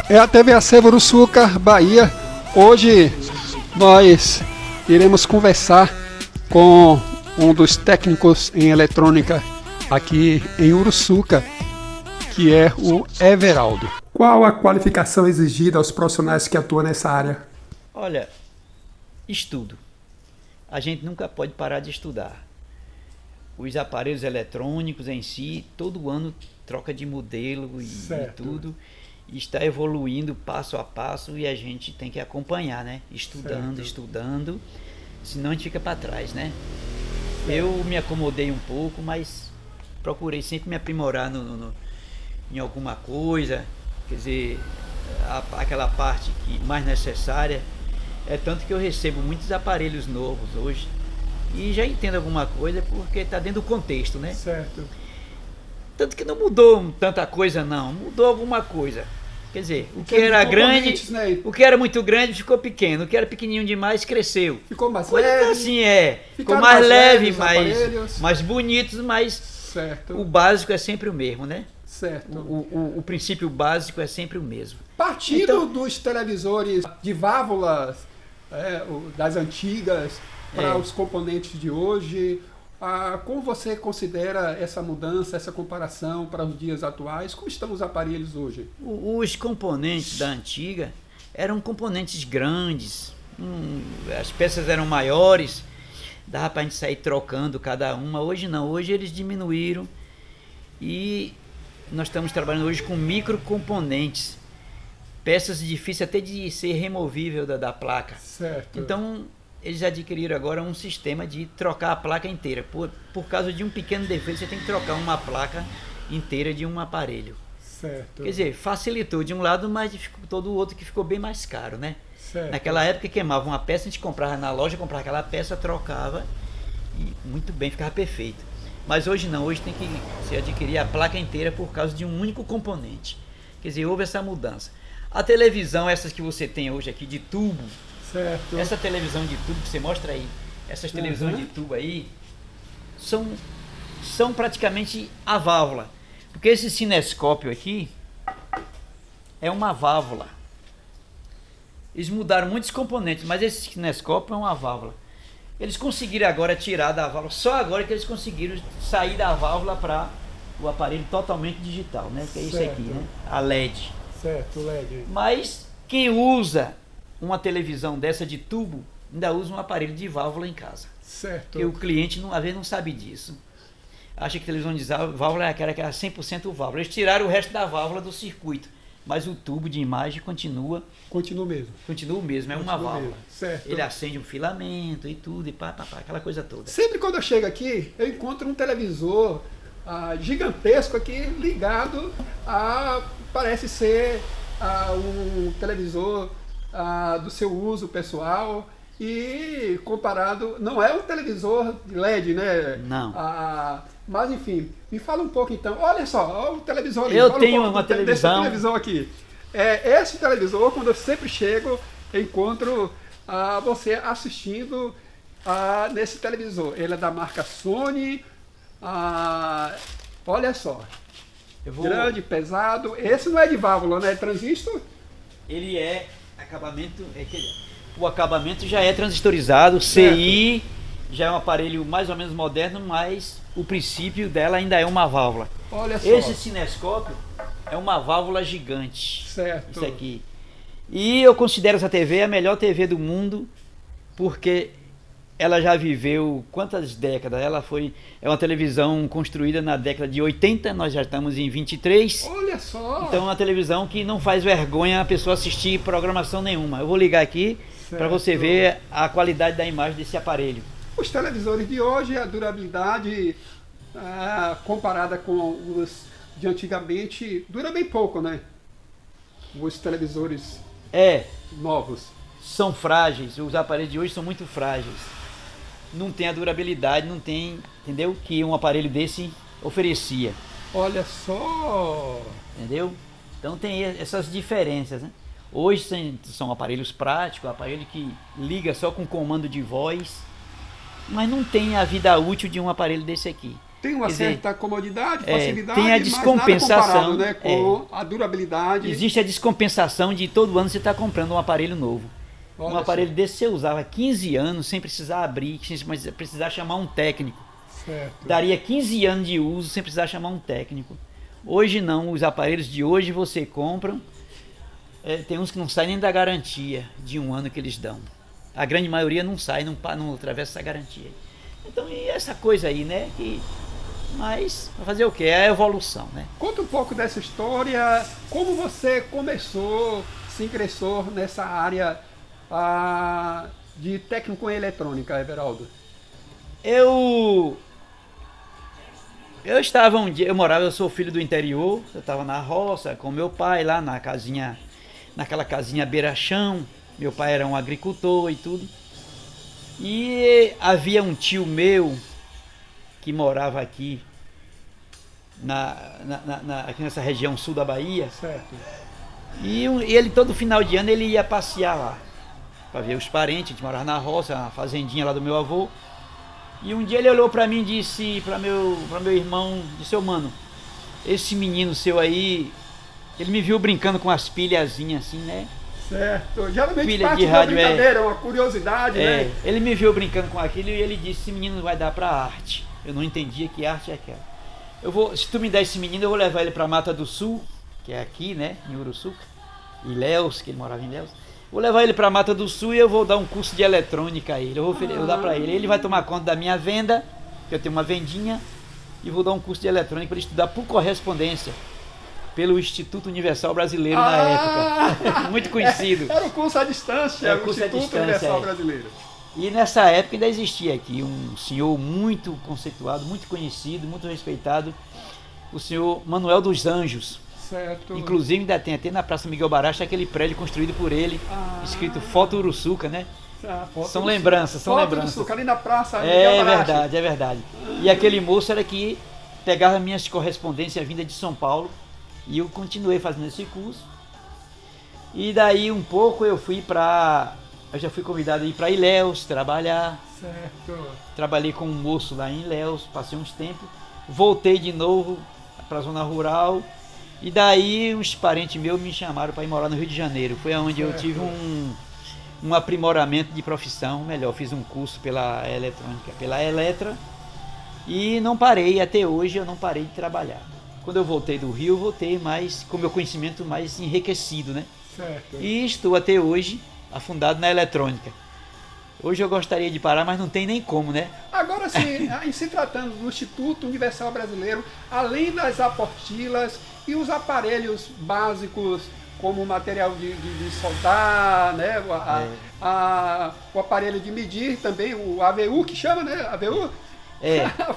É a TV Acervo Uruçuca, Bahia. Hoje nós iremos conversar com um dos técnicos em eletrônica aqui em Uruçuca, que é o Everaldo. Qual a qualificação exigida aos profissionais que atuam nessa área? Olha, estudo. A gente nunca pode parar de estudar. Os aparelhos eletrônicos em si, todo ano troca de modelo e tudo. E está evoluindo passo a passo e a gente tem que acompanhar, né? Estudando, senão a gente fica para trás, né? Eu me acomodei um pouco, mas procurei sempre me aprimorar em alguma coisa, quer dizer, aquela parte que mais necessária. É tanto que eu recebo muitos aparelhos novos hoje e já entendo alguma coisa porque está dentro do contexto, né? Certo. Tanto que não mudou tanta coisa não, mudou alguma coisa. Quer dizer, o que era grande, né? o que era muito grande ficou pequeno, o que era pequenininho demais cresceu. Ficou mais coisa leve. Assim ficou mais leve, mais bonitos, mas certo. O básico é sempre o mesmo, né? Certo. O princípio básico é sempre o mesmo. Partindo Então, dos televisores de válvulas das antigas para os componentes de hoje, como você considera essa mudança, essa comparação para os dias atuais? Como estão os aparelhos hoje? Os componentes da antiga eram componentes grandes, as peças eram maiores, dava para a gente sair trocando cada uma. Hoje não, hoje eles diminuíram e nós estamos trabalhando hoje com microcomponentes, peças difíceis até de ser removível da placa. Certo. Então, eles adquiriram agora um sistema de trocar a placa inteira. Por causa de um pequeno defeito, você tem que trocar uma placa inteira de um aparelho. Certo. Quer dizer, facilitou de um lado, mas dificultou do outro, que ficou bem mais caro, né? Certo. Naquela época, queimava uma peça, a gente comprava na loja, comprava aquela peça, trocava e muito bem, ficava perfeito. Mas hoje não, hoje tem que se adquirir a placa inteira por causa de um único componente. Quer dizer, houve essa mudança. A televisão, essas que você tem hoje aqui de tubo, certo. Essa televisão de tubo que você mostra aí, essas televisões de tubo aí, são praticamente a válvula. Porque esse cinescópio aqui é uma válvula. Eles mudaram muitos componentes, mas esse cinescópio é uma válvula. Eles conseguiram agora tirar da válvula, só agora que eles conseguiram sair da válvula para o aparelho totalmente digital, né? Que é isso aqui, né? A LED. Certo, LED. Mas quem usa uma televisão dessa de tubo, ainda usa um aparelho de válvula em casa. Certo. Porque o cliente, às vezes, não sabe disso. Acha que a televisão de válvula é aquela que era 100% válvula. Eles tiraram o resto da válvula do circuito, mas o tubo de imagem continua... Continua o mesmo. Continua o mesmo, é uma válvula. Certo. Ele acende um filamento e tudo, e aquela coisa toda. Sempre quando eu chego aqui, eu encontro um televisor gigantesco aqui, ligado parece ser um televisor do seu uso pessoal, e comparado, não é um televisor LED, né? Não. Mas enfim, me fala um pouco então. Olha só, o televisor ali. Eu tenho uma televisão. Dessa televisão aqui. Esse televisor, quando eu sempre chego, eu encontro você assistindo nesse televisor. Ele é da marca Sony. Olha só. Grande, pesado. Esse não é de válvula, né? É transistor? Ele é acabamento. O acabamento já é transistorizado, CI, já é um aparelho mais ou menos moderno, mas o princípio dela ainda é uma válvula. Olha só. Esse cinescópio é uma válvula gigante. Certo. Isso aqui. E eu considero essa TV a melhor TV do mundo, porque ela já viveu quantas décadas? É uma televisão construída na década de 80, nós já estamos em 23. Olha só! Então é uma televisão que não faz vergonha a pessoa assistir programação nenhuma. Eu vou ligar aqui para você ver a qualidade da imagem desse aparelho. Os televisores de hoje, a durabilidade comparada com os de antigamente, dura bem pouco, né? Os televisores novos. São frágeis, os aparelhos de hoje são muito frágeis. Não tem a durabilidade, não tem, entendeu? Que um aparelho desse oferecia. Olha só! Entendeu? Então tem essas diferenças, né? Hoje são aparelhos práticos, aparelho que liga só com comando de voz, mas não tem a vida útil de um aparelho desse aqui. Tem uma certa comodidade, facilidade, tem a descompensação, mas nada comparado, com a durabilidade. Existe a descompensação de todo ano você estar comprando um aparelho novo. Olha, um aparelho desse você usava 15 anos sem precisar abrir, sem precisar chamar um técnico. Certo. Daria 15 anos de uso sem precisar chamar um técnico. Hoje não, os aparelhos de hoje você compra, tem uns que não saem nem da garantia de um ano que eles dão. A grande maioria não sai, não atravessa essa garantia. Então, e essa coisa aí, né? Mas, vai fazer o quê? É a evolução, né? Conta um pouco dessa história, como você começou, se ingressou nessa área de técnico em eletrônica, Everaldo? Eu estava um dia, eu sou filho do interior, eu estava na roça com meu pai lá naquela casinha beira-chão. Meu pai era um agricultor e tudo. E havia um tio meu que morava aqui, aqui nessa região sul da Bahia. Certo. E ele todo final de ano ele ia passear lá, para ver os parentes. A gente morava na roça, na fazendinha lá do meu avô. E um dia ele olhou para mim e disse para meu irmão, disse: "Ô mano, esse menino seu aí, ele me viu brincando com as pilhazinhas assim, né?" Certo, geralmente pilha parte de da rádio, brincadeira, uma curiosidade, né? Ele me viu brincando com aquilo e ele disse: "Esse menino vai dar pra arte." Eu não entendia que arte é aquela. Se tu me der esse menino, eu vou levar ele pra Mata do Sul, que é aqui, né, em Uruçuca, Ilhéus, que ele morava em Ilhéus. Vou levar ele pra Mata do Sul e eu vou dar um curso de eletrônica a ele. Eu vou dar pra ele. Ele vai tomar conta da minha venda, que eu tenho uma vendinha, e vou dar um curso de eletrônica para ele estudar por correspondência. Pelo Instituto Universal Brasileiro na época. Muito conhecido. Era o curso à distância, o curso Instituto Universal Brasileiro. E nessa época ainda existia aqui um senhor muito conceituado, muito conhecido, muito respeitado, o senhor Manuel dos Anjos. Certo. Inclusive ainda tem até na Praça Miguel Baracha aquele prédio construído por ele, escrito Foto Uruçuca, né? São lembranças, são lembranças. Uruçuca, ali na Praça Miguel Baracha. É verdade. E aquele moço era que pegava minhas correspondências vinda de São Paulo. E eu continuei fazendo esse curso. E daí um pouco eu já fui convidado a ir para Ilhéus trabalhar. Certo. Trabalhei com um moço lá em Ilhéus, passei uns tempos. Voltei de novo para a zona rural. E daí uns parentes meus me chamaram para ir morar no Rio de Janeiro. Foi onde eu tive um aprimoramento de profissão. Melhor, fiz um curso pela eletrônica, pela Eletra. E não parei, até hoje eu não parei de trabalhar. Quando eu voltei do Rio, eu voltei mais com meu conhecimento mais enriquecido, né? Certo. E estou até hoje afundado na eletrônica. Hoje eu gostaria de parar, mas não tem nem como, né? Agora sim, em se tratando do Instituto Universal Brasileiro, além das apostilas e os aparelhos básicos, como o material de soldar, né? O aparelho de medir também, o AVU que chama, né? AVU?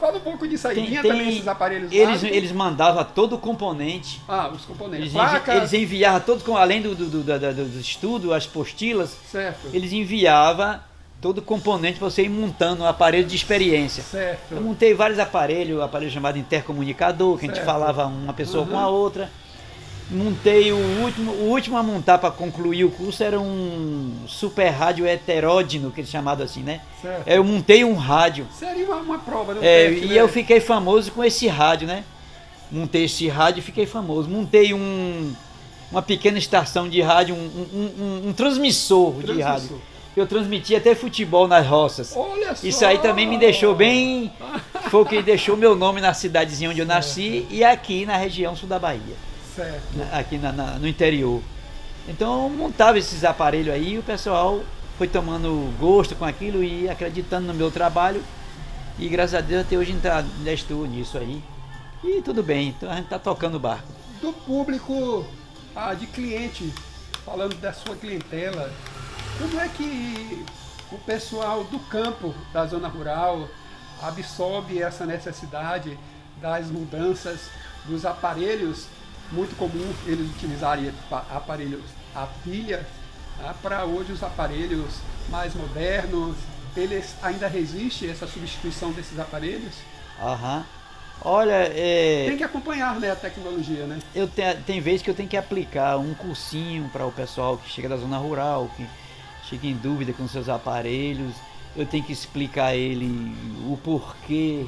Fala um pouco disso aí. Tinha também esses aparelhos básicos. Eles mandavam todo o componente. Os componentes. Eles enviavam todos, além do estudo, as apostilas. Certo. Eles enviavam todo o componente para você ir montando um aparelho de experiência. Certo. Eu montei vários aparelho chamado intercomunicador, que a gente falava uma pessoa com a outra. Montei o último a montar para concluir o curso era um super rádio heteródino, que eles chamavam assim, né? Certo. Eu montei um rádio. Seria uma prova do teste, e né? eu fiquei famoso com esse rádio, né? Montei esse rádio e fiquei famoso. Montei uma pequena estação de rádio, um transmissor de rádio. Eu transmitia até futebol nas roças. Olha só! Isso aí também me deixou bem... Foi o que deixou meu nome na cidadezinha onde eu nasci e aqui na região sul da Bahia. Certo. Aqui no interior. Então eu montava esses aparelhos aí e o pessoal foi tomando gosto com aquilo e acreditando no meu trabalho. E graças a Deus até hoje ainda estou nisso aí. E tudo bem, então a gente está tocando o barco. Do público, de cliente, falando da sua clientela, como é que o pessoal do campo, da zona rural, absorve essa necessidade das mudanças dos aparelhos? Muito comum eles utilizarem aparelhos a pilha, para hoje os aparelhos mais modernos, eles ainda resistem a essa substituição desses aparelhos? Olha, tem que acompanhar, né, a tecnologia, né? Tem vezes que eu tenho que aplicar um cursinho para o pessoal que chega da zona rural, que chega em dúvida com seus aparelhos. Eu tenho que explicar a ele o porquê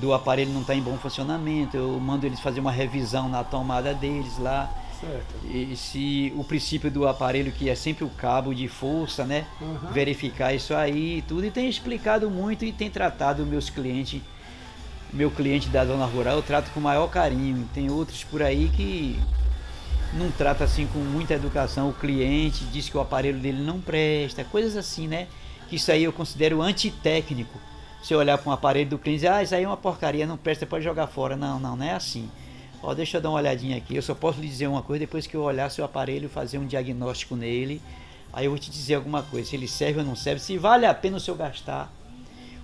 do aparelho não está em bom funcionamento, eu mando eles fazer uma revisão na tomada deles lá. Certo. E se o princípio do aparelho, que é sempre o cabo de força, né? Verificar isso aí e tudo. E tem explicado muito e tem tratado meus clientes. Meu cliente da zona rural eu trato com o maior carinho. Tem outros por aí que não trata assim com muita educação. O cliente diz que o aparelho dele não presta, coisas assim, né? Que isso aí eu considero antitécnico. Se eu olhar para um aparelho do cliente e dizer, isso aí é uma porcaria, não presta, pode jogar fora. Não é assim. Ó, deixa eu dar uma olhadinha aqui, eu só posso lhe dizer uma coisa depois que eu olhar seu aparelho, fazer um diagnóstico nele, aí eu vou te dizer alguma coisa, se ele serve ou não serve, se vale a pena o senhor gastar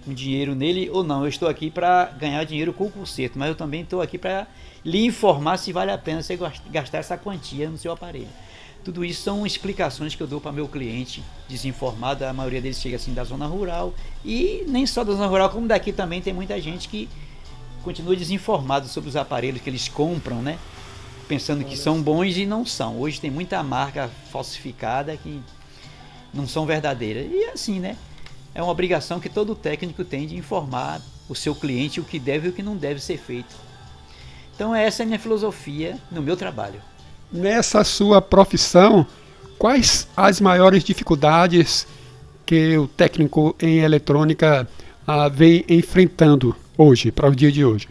um dinheiro nele ou não. Eu estou aqui para ganhar dinheiro com o conserto, mas eu também estou aqui para lhe informar se vale a pena você gastar essa quantia no seu aparelho. Tudo isso são explicações que eu dou para meu cliente desinformado, a maioria deles chega assim da zona rural, e nem só da zona rural, como daqui também tem muita gente que continua desinformado sobre os aparelhos que eles compram, né? Pensando que são bons e não são. Hoje tem muita marca falsificada que não são verdadeiras. E assim, né? É uma obrigação que todo técnico tem de informar o seu cliente o que deve e o que não deve ser feito. Então essa é a minha filosofia no meu trabalho. Nessa sua profissão, quais as maiores dificuldades que o técnico em eletrônica vem enfrentando hoje, para o dia de hoje?